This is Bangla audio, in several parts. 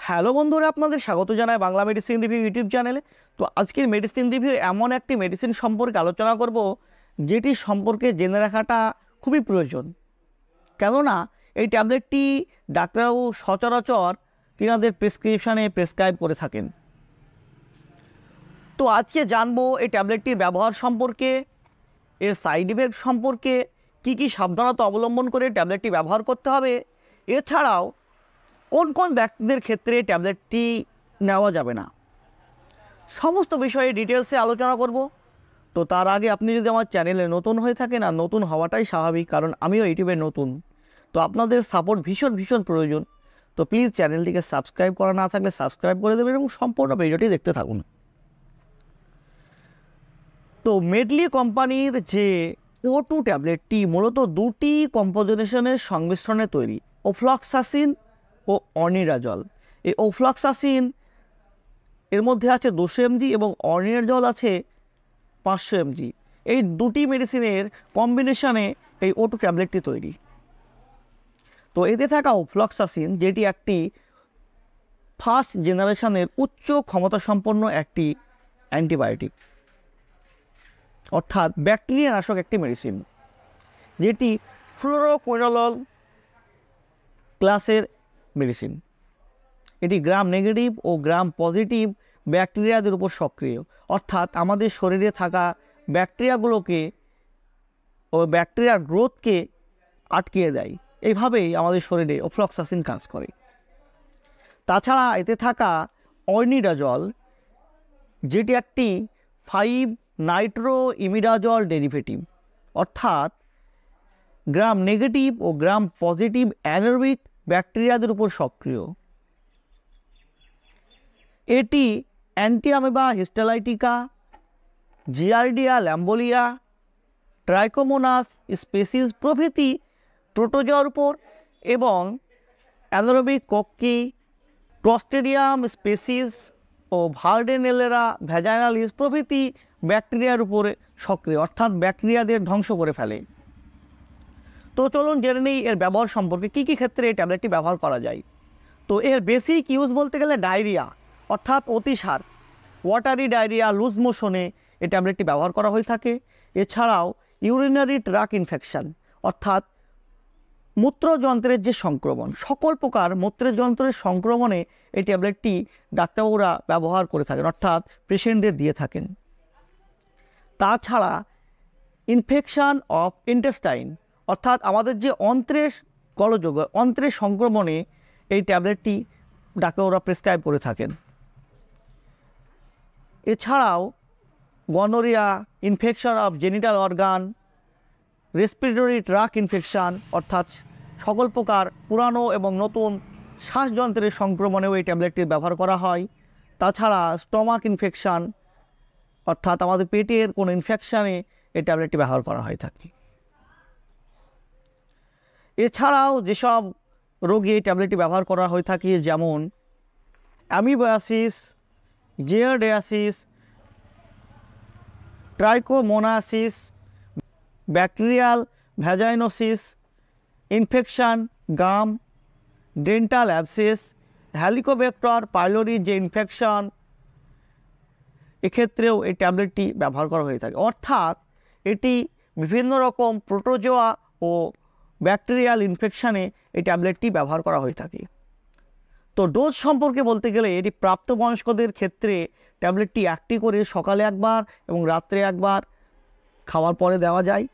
হ্যালো বন্ধুরা, আপনাদের স্বাগত জানাই বাংলা মেডিসিন রিভিউ ইউটিউব চ্যানেলে। তো আজকের মেডিসিন রিভিউ এমন একটি মেডিসিন সম্পর্কে আলোচনা করব যেটি সম্পর্কে জেনে রাখাটা খুবই প্রয়োজন। কেননা এই ট্যাবলেটটি ডাক্তারবাবু সচরাচর তিনাদের প্রেসক্রিপশানে প্রেসক্রাইব করে থাকেন। তো আজকে জানবো এই ট্যাবলেটটির ব্যবহার সম্পর্কে, এর সাইড ইফেক্ট সম্পর্কে, কি কি সাবধানতা অবলম্বন করে ট্যাবলেটটি ব্যবহার করতে হবে, এছাড়াও কোন কোন ব্যক্তিদের ক্ষেত্রে ট্যাবলেটটি নেওয়া যাবে না, সমস্ত বিষয়ে ডিটেলসে আলোচনা করব। তো তার আগে আপনি যদি আমার চ্যানেলে নতুন হয়ে থাকেন, আর নতুন হওয়াটাই স্বাভাবিক কারণ আমিও ইউটিউবে নতুন, তো আপনাদের সাপোর্ট ভীষণ ভীষণ প্রয়োজন। তো প্লিজ চ্যানেলটিকে সাবস্ক্রাইব করা না থাকলে সাবস্ক্রাইব করে দেবেন এবং সম্পূর্ণ ভিডিওটি দেখতে থাকুন। তো মেডলি কোম্পানির যে O2 ট্যাবলেটটি মূলত দুটি কম্পোজিশনের সংমিশ্রণে তৈরি, ওফ্লক্সাসিন ও অনিরাজল। এই ওফ্লক্সাসিন এর মধ্যে আছে 200 mg এবং অনিরাজল আছে 500 mg। এই দুটি মেডিসিনের কম্বিনেশনে এই O2 ট্যাবলেটটি তৈরি। তো এতে থাকা ওফ্লক্সাসিন, যেটি একটি ফার্স্ট জেনারেশনের উচ্চ ক্ষমতাসম্পন্ন একটি অ্যান্টিবায়োটিক, অর্থাৎ ব্যাকটেরিয়া নাশক একটি মেডিসিন, যেটি ফ্লুরোকুইনোলোল ক্লাসের মেডিসিন। এটি গ্রাম নেগেটিভ ও গ্রাম পজিটিভ ব্যাকটেরিয়াদের উপর সক্রিয়, অর্থাৎ আমাদের শরীরে থাকা ব্যাকটেরিয়াগুলোকে ও ব্যাকটেরিয়ার গ্রোথকে আটকিয়ে দেয়। এইভাবেই আমাদের শরীরে ওফ্লক্সাসিন কাজ করে। তাছাড়া এতে থাকা অনিরাজল, যেটি একটি 5 নাইট্রো ইমিডাজল ডেরিভেটিভ, অর্থাৎ গ্রাম নেগেটিভ ও গ্রাম পজিটিভ অ্যানারোবিক ব্যাকটেরিয়াদের উপর সক্রিয়। এটি অ্যান্টিআমেবা হিস্টালাইটিকা, জিয়ার্ডিয়া ল্যাম্বোলিয়া, ট্রাইকোমোনাস স্পেসিস প্রভৃতি প্রোটোজোয়ার উপর এবং অ্যানারোবিক কক্কি, ক্লস্ট্রিডিয়াম স্পেসিস ও ভার্ডেনেলেরা ভ্যাজাইনালিস প্রভৃতি ব্যাকটেরিয়ার উপরে সক্রিয়, অর্থাৎ ব্যাকটেরিয়াদের ধ্বংস করে ফেলে। তো চলুন জেনে নিই এর ব্যবহার সম্পর্কে, কী কী ক্ষেত্রে এই ট্যাবলেটটি ব্যবহার করা যায়। তো এর বেসিক ইউজ বলতে গেলে ডায়রিয়া, অর্থাৎ অতিসার, ওয়াটারি ডায়রিয়া, লুজ মোশনে এই ট্যাবলেটটি ব্যবহার করা হয়ে থাকে। এছাড়াও ইউরিনারি ট্র্যাক্ট ইনফেকশন, অর্থাৎ মূত্রযন্ত্রের যে সংক্রমণ, সকল প্রকার মূত্রযন্ত্রের সংক্রমণে এই ট্যাবলেটটি ডাক্তারবাবুরা ব্যবহার করে থাকেন, অর্থাৎ পেশেন্টদের দিয়ে থাকেন। তাছাড়া ইনফেকশান অফ ইন্টেস্টাইন, অর্থাৎ আমাদের যে অন্ত্রের গলযোগ, অন্ত্রের সংক্রমণে এই ট্যাবলেটটি ডাক্তারবাবুরা প্রেসক্রাইব করে থাকেন। এছাড়াও gonorrhoea, infection of genital organ, respiratory tract infection, অর্থাৎ সকল প্রকার পুরানো এবং নতুন শ্বাসযন্ত্রের সংক্রমণেও এই ট্যাবলেটটির ব্যবহার করা হয়। তাছাড়া স্টমাক ইনফেকশান, অর্থাৎ আমাদের পেটের কোনো ইনফেকশানে এই ট্যাবলেটটি ব্যবহার করা হয়ে থাকে। এছাড়াও যেসব রোগে এই ট্যাবলেটটি ব্যবহার করা হয়ে থাকে, যেমন অ্যামিবায়াসিস, জিয়ার্ডিয়াসিস, ট্রাইকোমোনাসিস, ব্যাকটেরিয়াল ভ্যাজাইনোসিস ইনফেকশান, গাম, ডেন্টাল অ্যাবসেস, হেলিকোব্যাক্টর পাইলোরি যে ইনফেকশন, এক্ষেত্রেও এই ট্যাবলেটটি ব্যবহার করা হয়ে থাকে। অর্থাৎ এটি বিভিন্ন রকম প্রোটোজোয়া ও ব্যাকটেরিয়াল ইনফেকশানে এই ট্যাবলেটটি ব্যবহার করা হয়ে থাকে। তো ডোজ সম্পর্কে বলতে গেলে এটি প্রাপ্তবয়স্কদের ক্ষেত্রে ট্যাবলেটটি একটি করে সকালে একবার এবং রাত্রে একবার খাওয়ার পরে দেওয়া যায়।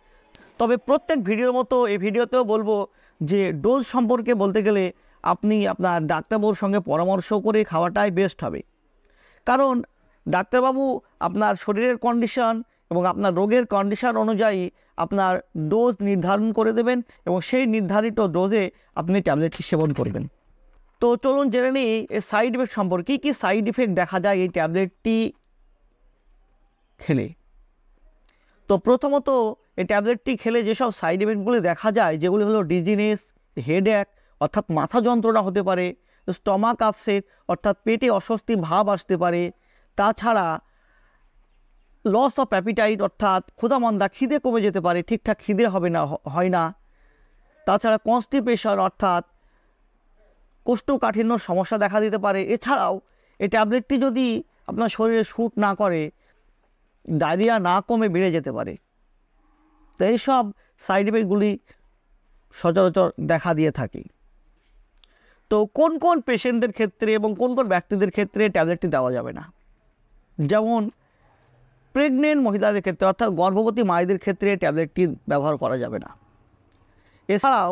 তবে প্রত্যেক ভিডিওর মতো এই ভিডিওতেও বলবো যে ডোজ সম্পর্কে বলতে গেলে আপনি আপনার ডাক্তারবাবুর সঙ্গে পরামর্শ করে খাওয়াটাই বেস্ট হবে, কারণ ডাক্তারবাবু আপনার শরীরের কন্ডিশন এবং আপনার রোগের কন্ডিশন অনুযায়ী আপনার ডোজ নির্ধারণ করে দেবেন এবং সেই নির্ধারিত ডোজে আপনি ট্যাবলেটটি সেবন করবেন। তো চলুন জেনে নিই এই সাইড ইফেক্ট সম্পর্কে, কী কী সাইড ইফেক্ট দেখা যায় এই ট্যাবলেটটি খেলে। তো প্রথমত এই ট্যাবলেটটি খেলে যেসব সাইড ইফেক্টগুলি দেখা যায়, যেগুলি হলো ডিজিনেস, হেডএক অর্থাৎ মাথা যন্ত্রণা হতে পারে, স্টমাক আপসেট অর্থাৎ পেটে অস্বস্তি ভাব আসতে পারে। তাছাড়া লস অফ অ্যাপিটাইট অর্থাৎ ক্ষুধামন্দা, খিদে কমে যেতে পারে, ঠিকঠাক খিদে হয় না। তাছাড়া কনস্টিপেশন অর্থাৎ কোষ্ঠকাঠিন্য সমস্যা দেখা দিতে পারে। এছাড়াও এই ট্যাবলেটটি যদি আপনার শরীরে শ্যুট না করে, ডায়রিয়া না কমে বেড়ে যেতে পারে। তো এইসব সাইড এফেক্টগুলি সচরাচর দেখা দিয়ে থাকে। তো কোন কোন পেশেন্টদের ক্ষেত্রে এবং কোন কোন ব্যক্তিদের ক্ষেত্রে ট্যাবলেটটি দেওয়া যাবে না, যেমন প্রেগনেন্ট মহিলাদের ক্ষেত্রে অর্থাৎ গর্ভবতী মায়েদের ক্ষেত্রে ট্যাবলেটটি ব্যবহার করা যাবে না। এছাড়াও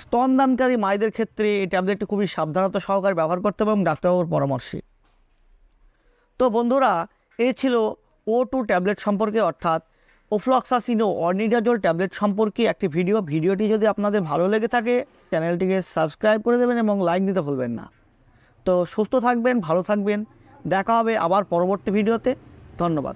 স্তনদানকারী মায়েদের ক্ষেত্রে এই ট্যাবলেটটি খুবই সাবধানতা সহকারে ব্যবহার করতে হবে এবং ডাক্তারবাবুর পরামর্শে। তো বন্ধুরা, এই ছিল O2 ট্যাবলেট সম্পর্কে অর্থাৎ ওফ্লক্সাসিন ও অর্নিডাজল ট্যাবলেট সম্পর্কে একটি ভিডিওটি যদি আপনাদের ভালো লেগে থাকে চ্যানেলটিকে সাবস্ক্রাইব করে দেবেন এবং লাইক দিতে ভুলবেন না। তো সুস্থ থাকবেন, ভালো থাকবেন, দেখা হবে আবার পরবর্তী ভিডিওতে। ধন্যবাদ।